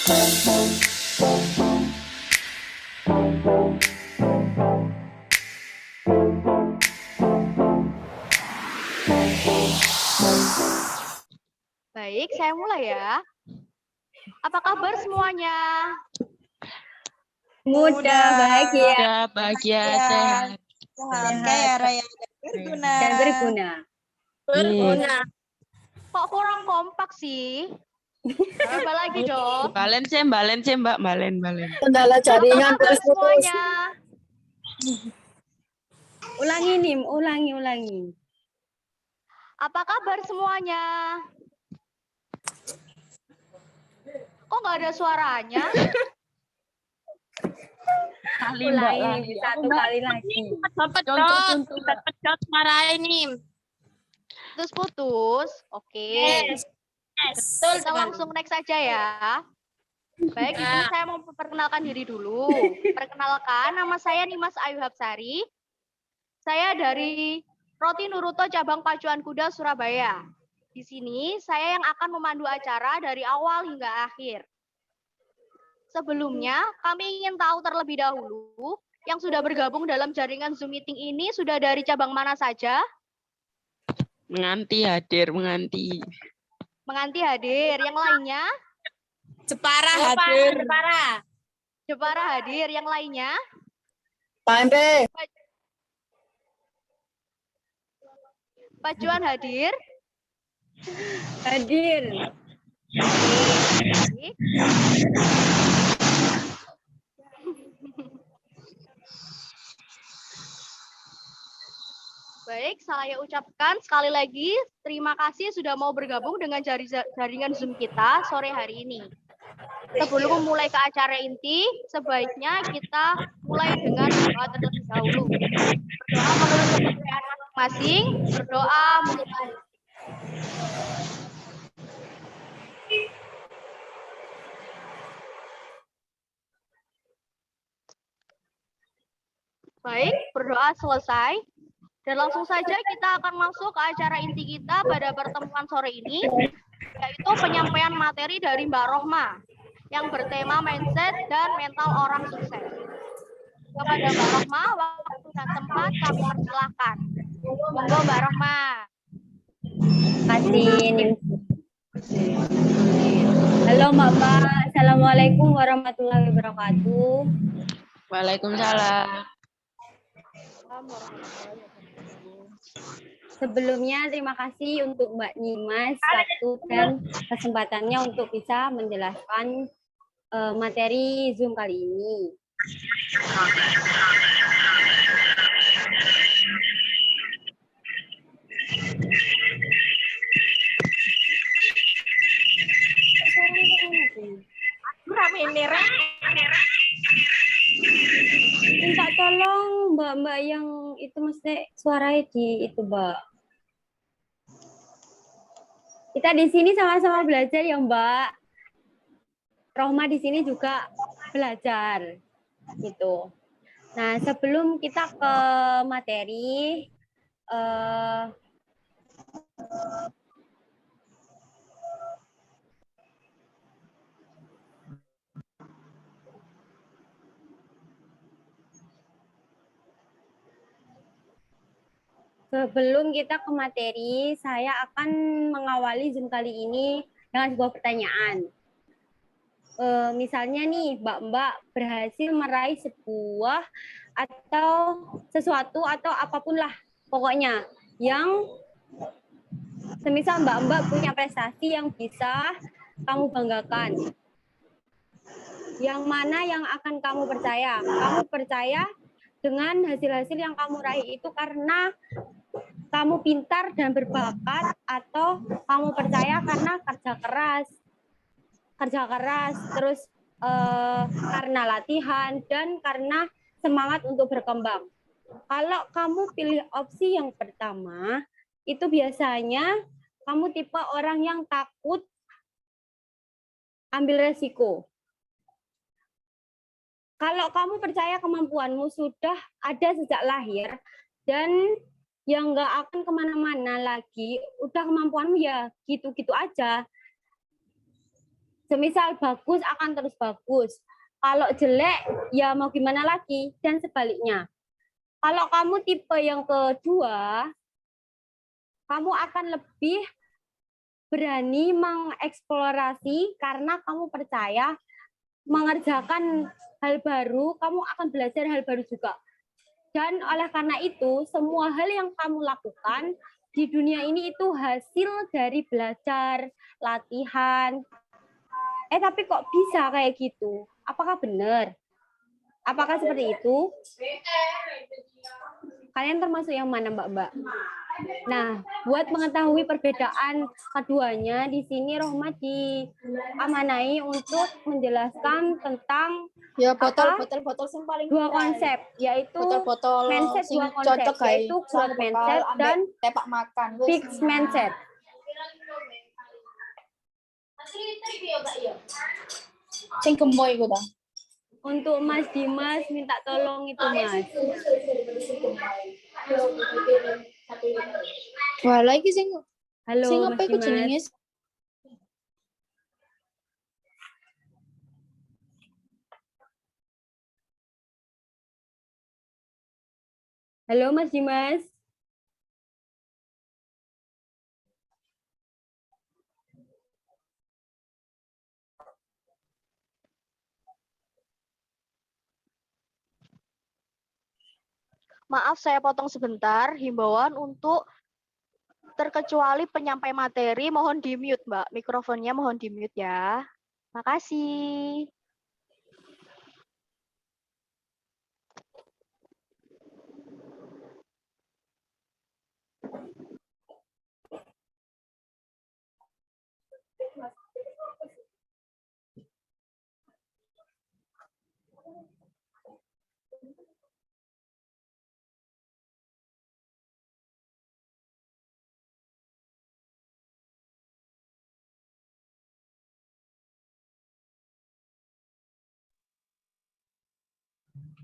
Baik, saya mulai ya. Apa kabar semuanya? Mudah, bahagia, Mudah, bahagia, sehat. kaya raya, dan berguna. Berguna. Kok kurang kompak sih? Coba lagi dong. Balen sih, Mbak. Balen. Kendala jaringan Apa kabar semuanya? Ulangi, Nim, ulangi. Apa kabar semuanya? Kok nggak ada suaranya? Ulangi satu kali lagi. Pedot marahin nih. Putus. Oke. Kita langsung next saja ya. Baik, Ibu, saya mau memperkenalkan diri dulu. Perkenalkan, nama saya Nimas Ayu Hapsari. Saya dari Roti Nuruto Cabang Pacuan Kuda Surabaya. Di sini saya yang akan memandu acara dari awal hingga akhir. Sebelumnya, kami ingin tahu terlebih dahulu, yang sudah bergabung dalam jaringan Zoom meeting ini sudah dari cabang mana saja? Menganti hadir, menganti. Menganti hadir. Yang lainnya? Jepara hadir. Jepara hadir. Yang lainnya? PMP. Pacuan hadir. Hadir. Baik. Baik, saya ucapkan sekali lagi terima kasih sudah mau bergabung dengan jaringan Zoom kita sore hari ini. Sebelum memulai ke acara inti, sebaiknya kita mulai dengan doa terlebih dahulu. Berdoa menurut kepercayaan masing-masing, berdoa menurut Baik, berdoa selesai. Dan langsung saja kita akan masuk ke acara inti kita pada pertemuan sore ini, yaitu penyampaian materi dari Mbak Rohma, yang bertema mindset dan mental orang sukses. Kepada Mbak Rohma, waktu dan tempat kami persilahkan. Monggo Mbak Rohma. Kasih, Nim. Halo Mbak, Assalamualaikum warahmatullahi wabarakatuh. Waalaikumsalam. Sebelumnya terima kasih untuk Mbak Nimas waktu dan kesempatannya untuk bisa menjelaskan materi Zoom kali ini. Minta tolong Mbak-mbak yang itu mesti suaranya di itu, Mbak. Kita di sini sama-sama belajar ya, Mbak. Rohma di sini juga belajar gitu. Nah, sebelum kita ke materi saya akan mengawali Zoom kali ini dengan sebuah pertanyaan. Misalnya nih, Mbak-mbak berhasil meraih sebuah atau sesuatu atau apapun lah, pokoknya yang semisal Mbak-mbak punya prestasi yang bisa kamu banggakan. Yang mana yang akan kamu percaya? Kamu percaya dengan hasil-hasil yang kamu raih itu karena kamu pintar dan berbakat, atau kamu percaya karena kerja keras, terus karena latihan dan karena semangat untuk berkembang. Kalau kamu pilih opsi yang pertama, itu biasanya kamu tipe orang yang takut ambil resiko. Kalau kamu percaya kemampuanmu sudah ada sejak lahir dan yang nggak akan kemana-mana lagi, udah kemampuanmu ya gitu-gitu aja. Semisal bagus akan terus bagus. Kalau jelek ya mau gimana lagi, dan sebaliknya. Kalau kamu tipe yang kedua, kamu akan lebih berani mengeksplorasi karena kamu percaya mengerjakan hal baru, kamu akan belajar hal baru juga. Dan oleh karena itu, semua hal yang kamu lakukan di dunia ini itu hasil dari belajar, latihan. Tapi kok bisa kayak gitu? Apakah benar? Apakah seperti itu? Kalian termasuk yang mana, Mbak-mbak? Nah, buat mengetahui perbedaan keduanya, di sini Rohma diamanai untuk menjelaskan tentang Ya botol sing paling dua konsep, yaitu botol mindset sing dua konsep, cocok kae. yaitu growth mindset dan tepak makan. fixed mindset. Sing gemoy iku ta. Untuk Mas Dimas minta tolong itu Mas. Wah, lagi sing Halo sing Mas apa iku jenenge? Dimas. Halo Mas Dimas. Maaf saya potong sebentar, himbauan untuk terkecuali penyampai materi mohon di-mute, Mbak. Mikrofonnya mohon di-mute ya. Makasih.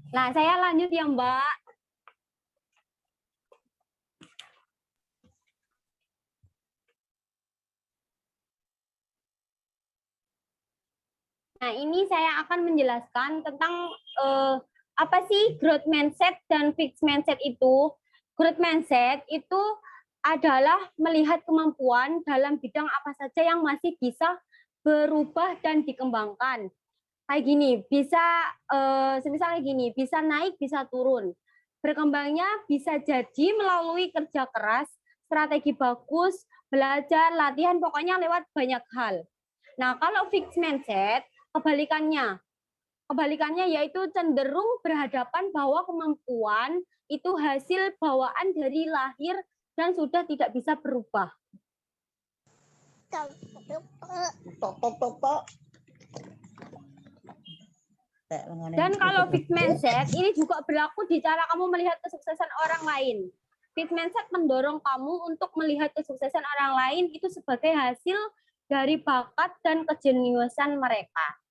Nah, saya lanjut ya Mbak. Nah, ini saya akan menjelaskan tentang apa sih growth mindset dan fixed mindset itu. Growth mindset itu adalah melihat kemampuan dalam bidang apa saja yang masih bisa berubah dan dikembangkan. Kayak gini, bisa semisal kayak gini, bisa naik, bisa turun. Berkembangnya bisa jadi melalui kerja keras, strategi bagus, belajar, latihan, pokoknya lewat banyak hal. Nah, kalau fixed mindset, kebalikannya yaitu cenderung berhadapan bahwa kemampuan itu hasil bawaan dari lahir dan sudah tidak bisa berubah. Dan kalau fixed mindset ini juga berlaku di cara kamu melihat kesuksesan orang lain. Fixed mindset mendorong kamu untuk melihat kesuksesan orang lain itu sebagai hasil dari bakat dan kejeniusan mereka.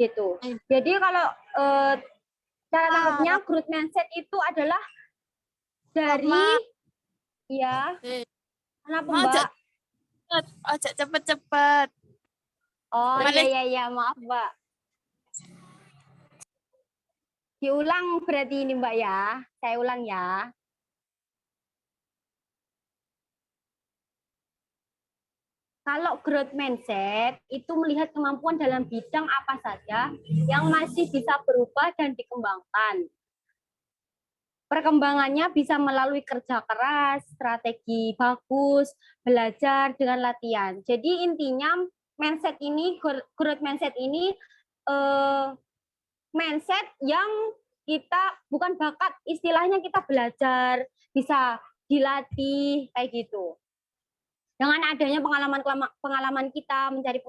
Gitu. Jadi kalau cara tangkapnya growth mindset itu adalah dari ya. Kenapa Mbak? Cepet-cepet. Oh iya maaf Mbak. Diulang berarti ini Mbak ya. Saya ulang ya. Kalau growth mindset itu melihat kemampuan dalam bidang apa saja yang masih bisa berubah dan dikembangkan. Perkembangannya bisa melalui kerja keras, strategi bagus, belajar dengan latihan. Jadi intinya mindset ini, growth mindset ini mindset yang kita bukan bakat, istilahnya kita belajar, bisa dilatih kayak gitu. Dengan adanya pengalaman kita mencari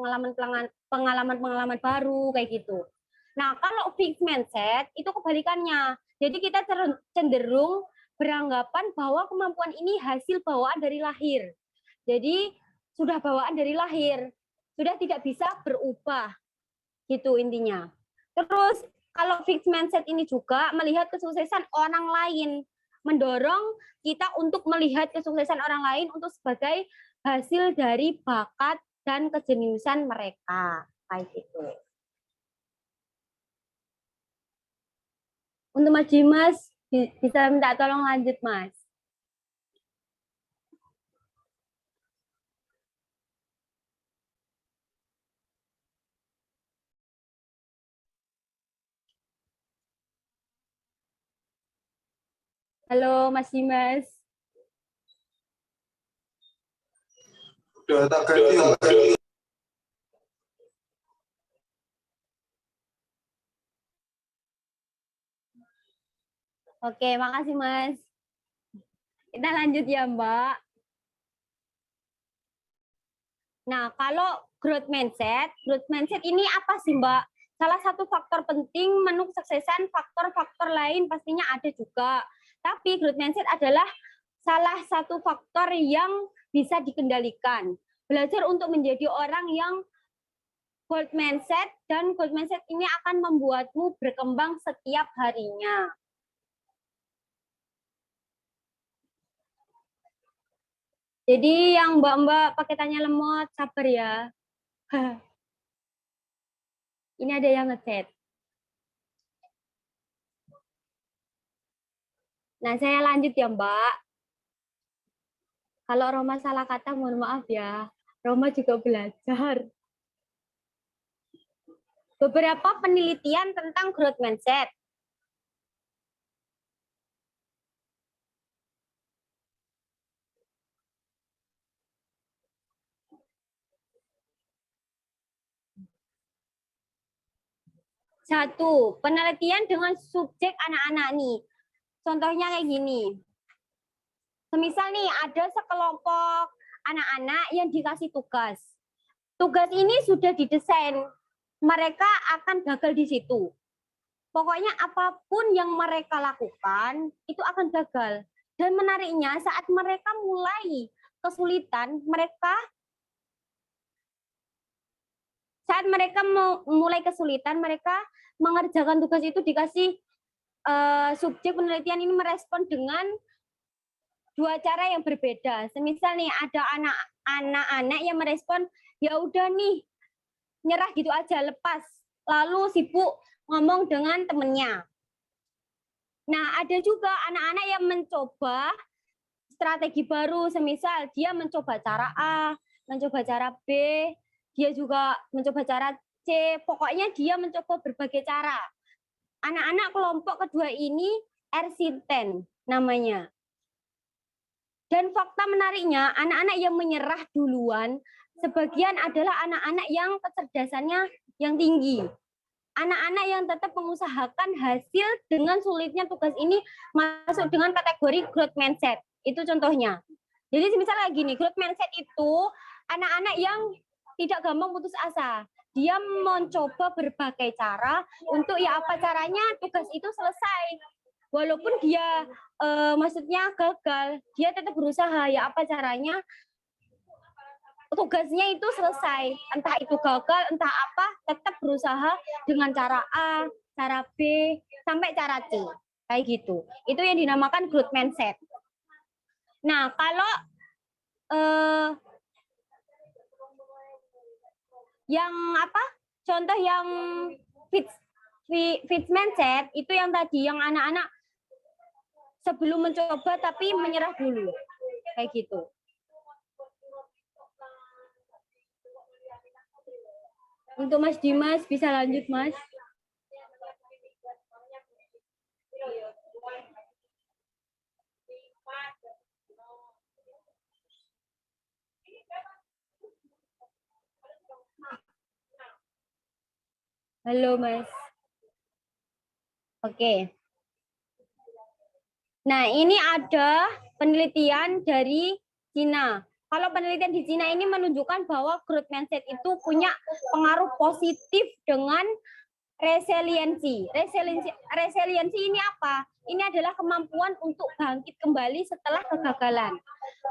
pengalaman baru kayak gitu. Nah, kalau fixed mindset itu kebalikannya. Jadi kita cenderung beranggapan bahwa kemampuan ini hasil bawaan dari lahir. Jadi sudah bawaan dari lahir, sudah tidak bisa berubah. Gitu intinya. Terus kalau fixed mindset ini juga melihat kesuksesan orang lain, mendorong kita untuk melihat kesuksesan orang lain untuk sebagai hasil dari bakat dan kejeniusan mereka. Kayak gitu. Untuk Mas Dimas, bisa minta tolong lanjut, Mas. Halo, Mas Dimas. Udah tak ganti. Oke, makasih, Mas. Kita lanjut ya, Mbak. Nah, kalau growth mindset ini apa sih, Mbak? Salah satu faktor penting menu kesuksesan, faktor-faktor lain pastinya ada juga. Tapi growth mindset adalah salah satu faktor yang bisa dikendalikan. Belajar untuk menjadi orang yang growth mindset, dan growth mindset ini akan membuatmu berkembang setiap harinya. Jadi yang mbak-mbak pakai tanya lemot, sabar ya. Ini ada yang ngechat. Nah, saya lanjut ya, Mbak. Kalau Roma salah kata, mohon maaf ya. Roma juga belajar. Beberapa penelitian tentang growth mindset. Satu, penelitian dengan subjek anak-anak nih. Contohnya kayak gini. Semisal nih ada sekelompok anak-anak yang dikasih tugas. Tugas ini sudah didesain. Mereka akan gagal di situ. Pokoknya apapun yang mereka lakukan itu akan gagal. Dan menariknya saat mereka mulai kesulitan, mereka mengerjakan tugas itu dikasih subjek penelitian ini merespon dengan dua cara yang berbeda. Semisal nih ada anak-anak yang merespon, ya udah nih, nyerah gitu aja, lepas. Lalu sibuk ngomong dengan temennya. Nah, ada juga anak-anak yang mencoba strategi baru, semisal dia mencoba cara A, mencoba cara B, dia juga mencoba cara C, pokoknya dia mencoba berbagai cara. Anak-anak kelompok kedua ini R-Sinten namanya. Dan fakta menariknya, anak-anak yang menyerah duluan, sebagian adalah anak-anak yang kecerdasannya yang tinggi. Anak-anak yang tetap mengusahakan hasil dengan sulitnya tugas ini masuk dengan kategori growth mindset. Itu contohnya. Jadi misalnya gini, growth mindset itu anak-anak yang tidak gampang putus asa. Dia mencoba berbagai cara untuk ya apa caranya tugas itu selesai. Walaupun dia maksudnya gagal, dia tetap berusaha ya apa caranya tugasnya itu selesai. Entah itu gagal, entah apa, tetap berusaha dengan cara A, cara B, sampai cara C. Kayak gitu. Itu yang dinamakan growth mindset. Nah, kalau yang apa? Contoh yang fixed mindset itu yang tadi, yang anak-anak sebelum mencoba tapi menyerah dulu. Kayak gitu. Untuk Mas Dimas, bisa lanjut, Mas. Halo, Mas. Oke. Nah, ini ada penelitian dari Cina. Kalau penelitian di Cina ini menunjukkan bahwa growth mindset itu punya pengaruh positif dengan resiliensi. Resiliensi ini apa? Ini adalah kemampuan untuk bangkit kembali setelah kegagalan.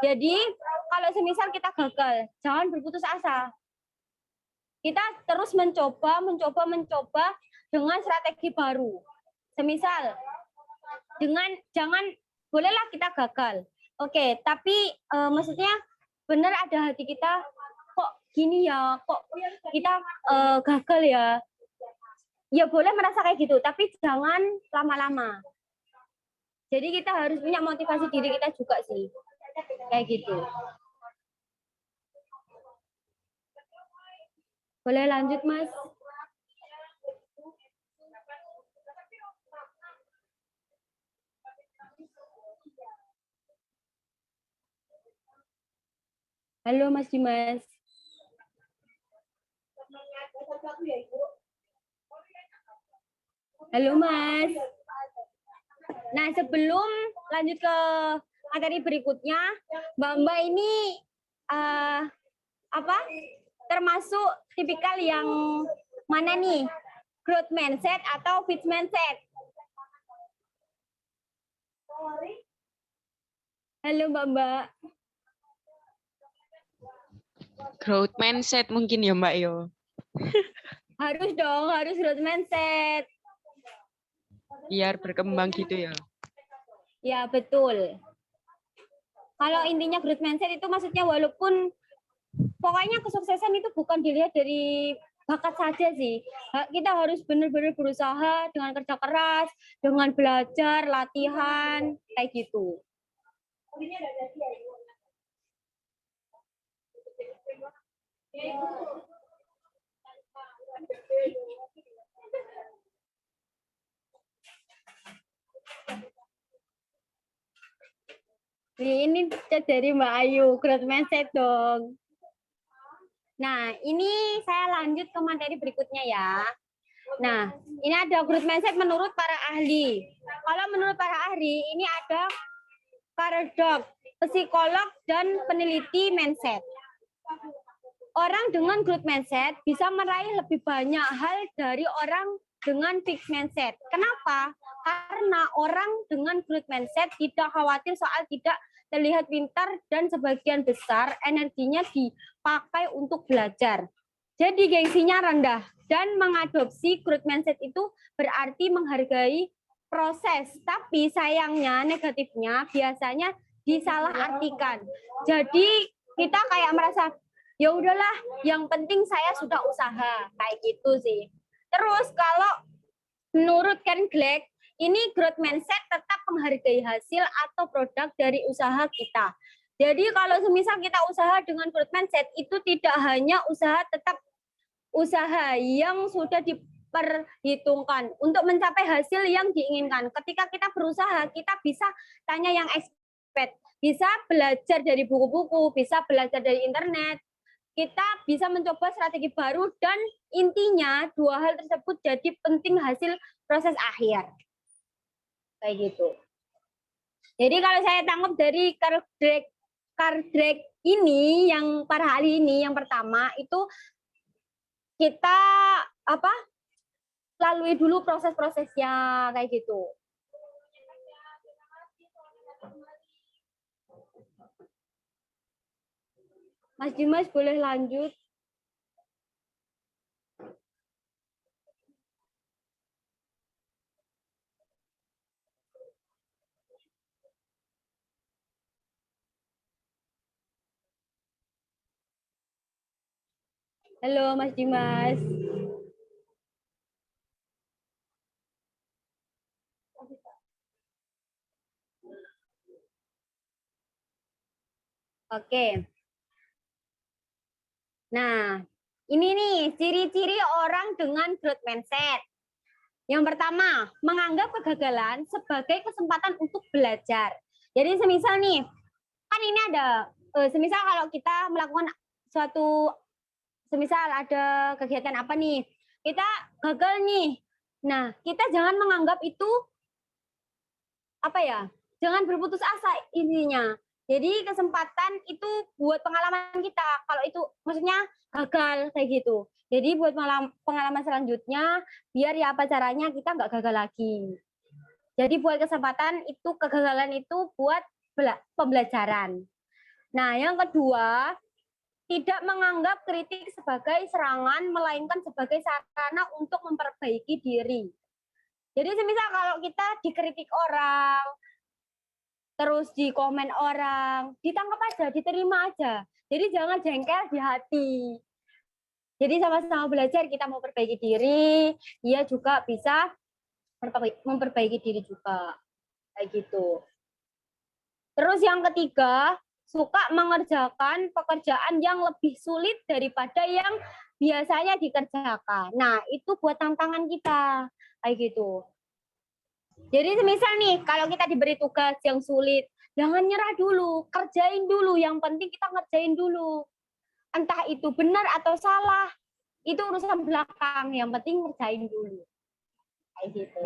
Jadi, kalau semisal kita gagal, jangan berputus asa. Kita terus mencoba dengan strategi baru. Semisal, bolehlah kita gagal. Oke, tapi maksudnya benar ada hati kita, kok gini ya, kok kita gagal ya. Ya boleh merasa kayak gitu, tapi jangan lama-lama. Jadi kita harus punya motivasi diri kita juga sih. Kayak gitu. Boleh lanjut, Mas? Halo, Mas Dimas. Halo, Mas. Nah, sebelum lanjut ke materi berikutnya, Mbak ini termasuk tipikal yang mana nih? Growth mindset atau fixed mindset? Halo, Mbak. Growth mindset mungkin ya Mbak yo. Harus dong, harus growth mindset. Biar berkembang gitu ya. Ya, betul. Kalau intinya growth mindset itu maksudnya walaupun pokoknya kesuksesan itu bukan dilihat dari bakat saja sih. Kita harus benar-benar berusaha dengan kerja keras, dengan belajar, latihan, kayak gitu. Ini dari Mbak Ayu, growth mindset dong. Nah, ini saya lanjut ke materi berikutnya ya. Nah, ini ada growth mindset menurut para ahli. Kalau menurut para ahli, ini ada Carol Dweck, psikolog dan peneliti mindset. Orang dengan growth mindset bisa meraih lebih banyak hal dari orang dengan fixed mindset. Kenapa? Karena orang dengan growth mindset tidak khawatir soal tidak terlihat pintar dan sebagian besar energinya dipakai untuk belajar. Jadi gengsinya rendah dan mengadopsi growth mindset itu berarti menghargai proses. Tapi sayangnya negatifnya biasanya disalahartikan. Jadi kita kayak merasa ya udahlah, yang penting saya sudah usaha, kayak gitu sih. Terus kalau menurut Ken Gleck, ini growth mindset tetap menghargai hasil atau produk dari usaha kita. Jadi kalau semisal kita usaha dengan growth mindset, itu tidak hanya usaha, tetap usaha yang sudah diperhitungkan untuk mencapai hasil yang diinginkan. Ketika kita berusaha, kita bisa tanya yang expert, bisa belajar dari buku-buku, bisa belajar dari internet, kita bisa mencoba strategi baru, dan intinya dua hal tersebut jadi penting hasil proses akhir. Kayak gitu. Jadi kalau saya tangkap dari Carol Dweck ini, yang para ahli ini, yang pertama itu kita lalui dulu proses-prosesnya kayak gitu. Mas Dimas boleh lanjut. Halo Mas Dimas. Oke. Nah, ini nih ciri-ciri orang dengan growth mindset. Yang pertama, menganggap kegagalan sebagai kesempatan untuk belajar. Jadi semisal nih, kan ini ada, semisal kalau kita melakukan suatu, semisal ada kegiatan apa nih, kita gagal nih. Nah, kita jangan menganggap itu jangan berputus asa intinya. Jadi kesempatan itu buat pengalaman kita. Kalau itu maksudnya gagal kayak gitu. Jadi buat pengalaman selanjutnya, biar ya apa caranya kita nggak gagal lagi. Jadi buat kesempatan itu, kegagalan itu buat pembelajaran. Nah, yang kedua, tidak menganggap kritik sebagai serangan, melainkan sebagai sarana untuk memperbaiki diri. Jadi semisal kalau kita dikritik orang, terus di komen orang, ditangkap aja, diterima aja. Jadi jangan jengkel di hati. Jadi sama-sama belajar, kita mau perbaiki diri, dia juga bisa memperbaiki diri juga. Kayak gitu. Terus yang ketiga, suka mengerjakan pekerjaan yang lebih sulit daripada yang biasanya dikerjakan. Nah, itu buat tantangan kita. Kayak gitu. Jadi semisal nih, kalau kita diberi tugas yang sulit, jangan nyerah dulu, kerjain dulu. Yang penting kita ngerjain dulu. Entah itu benar atau salah, itu urusan belakang. Yang penting ngerjain dulu. Kayak gitu.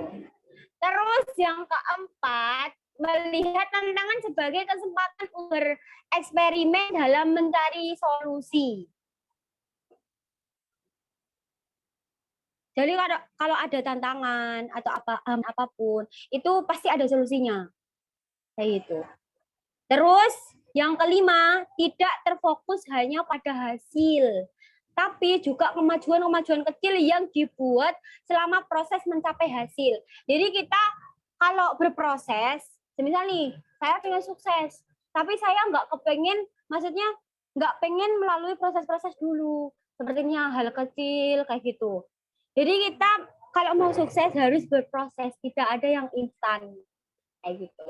Terus yang keempat, melihat tantangan sebagai kesempatan untuk bereksperimen dalam mencari solusi. Jadi kalau ada tantangan atau apapun, itu pasti ada solusinya. Kayak gitu. Terus yang kelima, tidak terfokus hanya pada hasil, tapi juga kemajuan-kemajuan kecil yang dibuat selama proses mencapai hasil. Jadi kita kalau berproses, misal nih, saya pengen sukses, tapi saya maksudnya nggak pengen melalui proses-proses dulu, sepertinya hal kecil kayak gitu. Jadi kita kalau mau sukses harus berproses, tidak ada yang instan kayak gitu.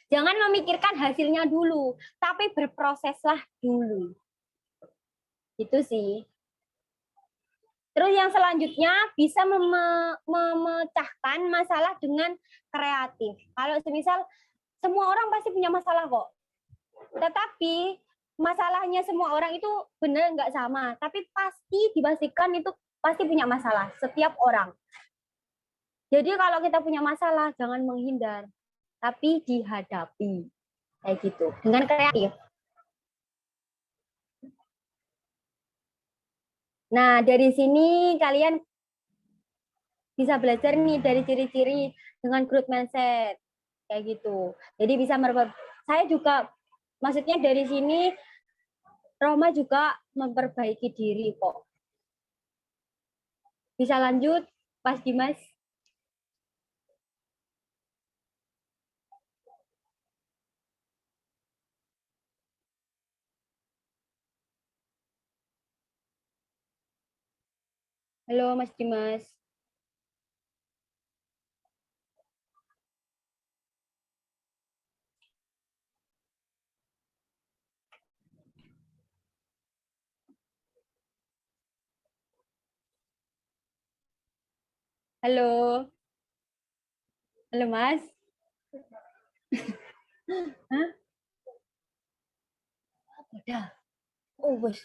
Jangan memikirkan hasilnya dulu, tapi berproseslah dulu. Itu sih. Terus yang selanjutnya bisa memecahkan masalah dengan kreatif. Kalau semisal semua orang pasti punya masalah kok. Tetapi masalahnya semua orang itu benar nggak sama. Tapi pasti dipastikan itu pasti punya masalah. Setiap orang. Jadi kalau kita punya masalah, jangan menghindar. Tapi dihadapi. Kayak gitu. Dengan kreatif. Nah, dari sini kalian bisa belajar nih dari ciri-ciri dengan growth mindset. Kayak gitu. Jadi bisa saya juga, maksudnya dari sini, Roma juga memperbaiki diri kok. Bisa lanjut, Mas Dimas? Halo, Mas Dimas. Halo. Halo, Mas. Hah? Udah. Oh, bos.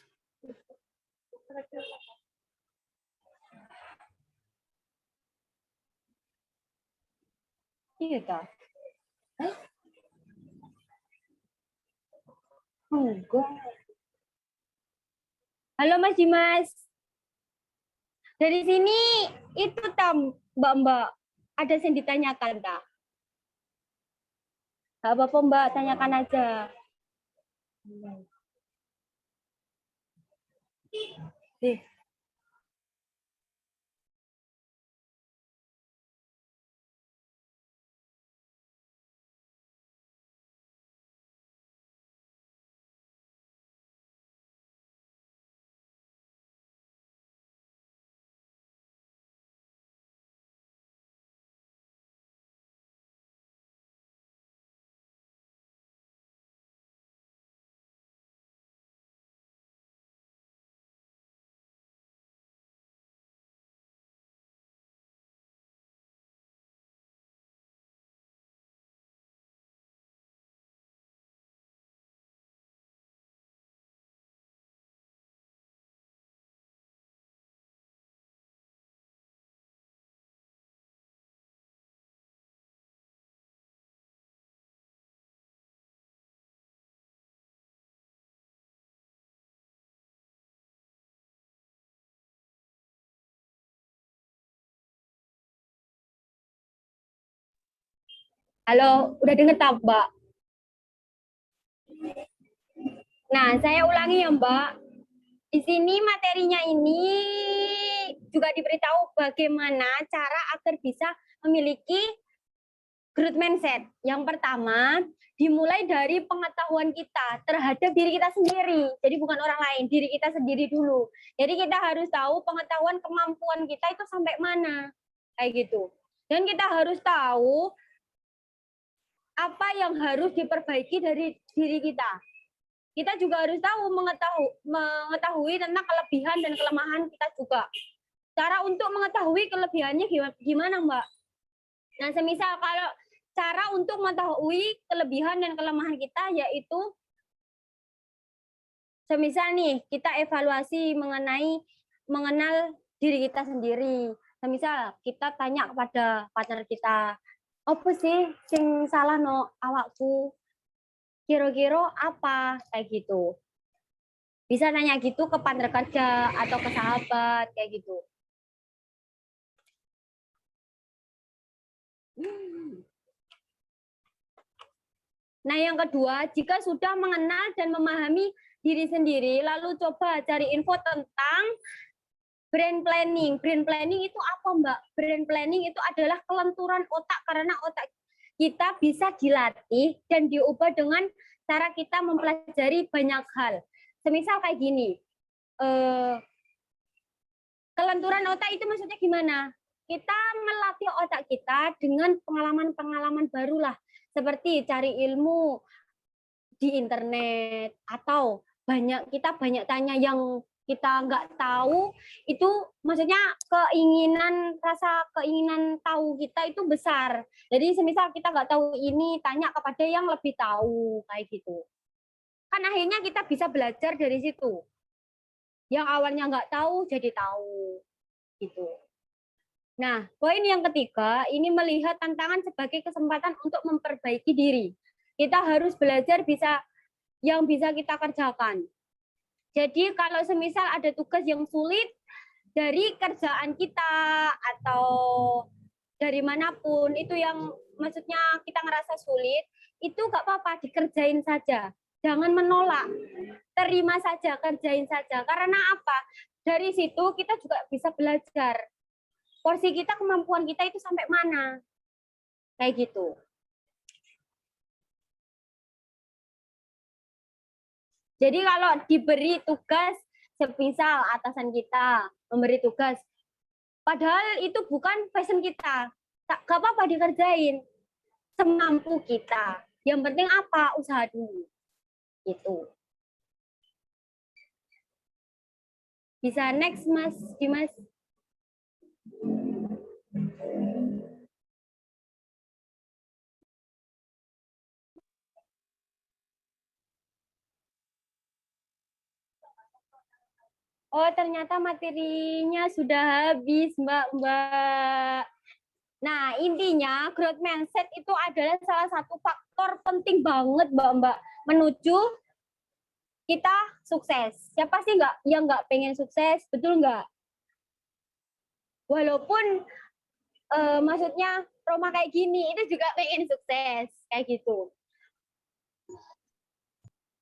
Iya, tak? Hah? Enggak. Halo, Mas Dimas. Dari sini, itu Mbak-mbak. Ada yang ditanyakan, tak? Gak apa-apa, Mbak. Tanyakan aja. Nih. Halo, udah denger tak, Mbak? Nah, saya ulangi ya, Mbak. Di sini materinya ini juga diberitahu bagaimana cara agar bisa memiliki growth mindset. Yang pertama, dimulai dari pengetahuan kita terhadap diri kita sendiri. Jadi bukan orang lain, diri kita sendiri dulu. Jadi kita harus tahu pengetahuan kemampuan kita itu sampai mana. Kayak gitu. Dan kita harus tahu apa yang harus diperbaiki dari diri kita. Kita juga harus tahu mengetahui tentang kelebihan dan kelemahan kita juga. Cara untuk mengetahui kelebihannya gimana, Mbak? Nah, semisal kalau cara untuk mengetahui kelebihan dan kelemahan kita yaitu semisal nih kita evaluasi mengenal diri kita sendiri. Semisal kita tanya kepada partner kita, apa sih sing salah no awakku? Kira-kira apa? Kayak gitu. Bisa nanya gitu ke partner kerja atau ke sahabat kayak gitu. Nah, yang kedua, jika sudah mengenal dan memahami diri sendiri, lalu coba cari info tentang brain planning. Brain planning itu apa, Mbak? Brain planning itu adalah kelenturan otak karena otak kita bisa dilatih dan diubah dengan cara kita mempelajari banyak hal. Semisal kayak gini, kelenturan otak itu maksudnya gimana? Kita melatih otak kita dengan pengalaman-pengalaman baru lah. Seperti cari ilmu di internet atau kita banyak tanya yang kita nggak tahu, itu maksudnya rasa keinginan tahu kita itu besar. Jadi semisal kita nggak tahu ini, tanya kepada yang lebih tahu kayak gitu. Kan akhirnya kita bisa belajar dari situ. Yang awalnya nggak tahu jadi tahu gitu. Nah, poin yang ketiga, ini melihat tantangan sebagai kesempatan untuk memperbaiki diri. Kita harus belajar yang bisa kita kerjakan. Jadi kalau semisal ada tugas yang sulit dari kerjaan kita atau dari manapun, itu yang maksudnya kita ngerasa sulit, itu nggak apa-apa, dikerjain saja. Jangan menolak, terima saja, kerjain saja. Karena apa? Dari situ kita juga bisa belajar. Porsi kita, kemampuan kita itu sampai mana. Kayak gitu. Jadi kalau diberi tugas, semisal atasan kita memberi tugas, padahal itu bukan passion kita, gak apa-apa dikerjain. Semampu kita. Yang penting apa? Usaha dulu. Gitu. Bisa next, Mas Dimas. Oh, ternyata materinya sudah habis, Mbak. Nah, intinya growth mindset itu adalah salah satu faktor penting banget, Mbak, menuju kita sukses. Siapa sih yang nggak pengen sukses, betul nggak? Walaupun maksudnya Roma kayak gini, itu juga pengen sukses, kayak gitu.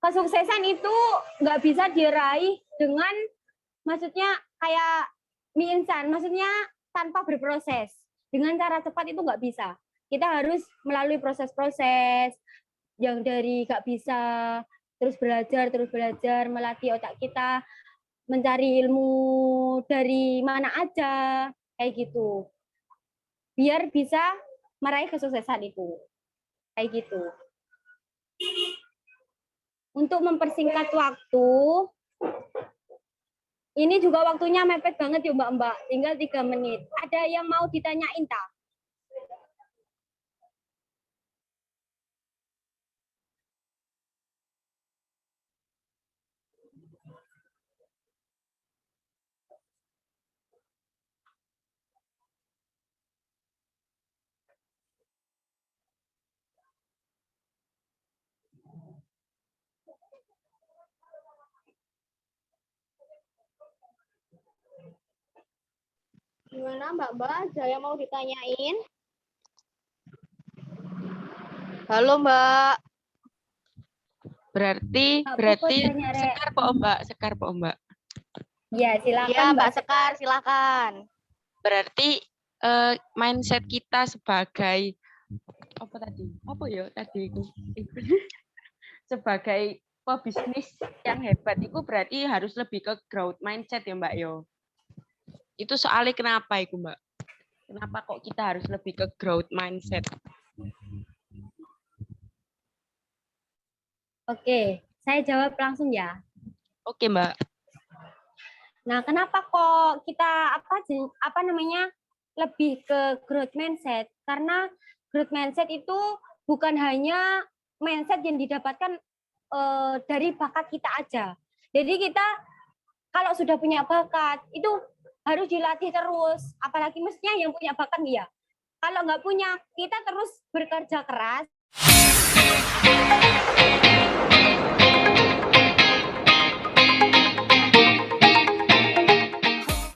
Kesuksesan itu nggak bisa diraih dengan maksudnya kayak mie instan, maksudnya tanpa berproses. Dengan cara cepat itu nggak bisa. Kita harus melalui proses-proses yang dari nggak bisa, terus belajar, melatih otak kita, mencari ilmu dari mana aja, kayak gitu. Biar bisa meraih kesuksesan itu. Kayak gitu. Untuk mempersingkat waktu, ini juga waktunya mepet banget ya Mbak. Tinggal 3 menit. Ada yang mau ditanyain tak? Gimana Mbak? Ada yang mau ditanyain? Halo Mbak. Berarti Sekar po Mbak. Ya, silakan ya, Mbak Sekar, silakan. Berarti mindset kita sebagai apa tadi? Apa ya tadi itu? Sebagai pebisnis yang hebat itu berarti harus lebih ke growth mindset ya Mbak yo. Itu soalnya kenapa itu Mbak? Kenapa kok kita harus lebih ke growth mindset? Oke, saya jawab langsung ya. Oke Mbak. Nah, kenapa kok kita apa namanya lebih ke growth mindset? Karena growth mindset itu bukan hanya mindset yang didapatkan dari bakat kita aja. Jadi kita kalau sudah punya bakat itu harus dilatih terus. Apalagi mestinya yang punya bakat ya. Kalau nggak punya, kita terus bekerja keras.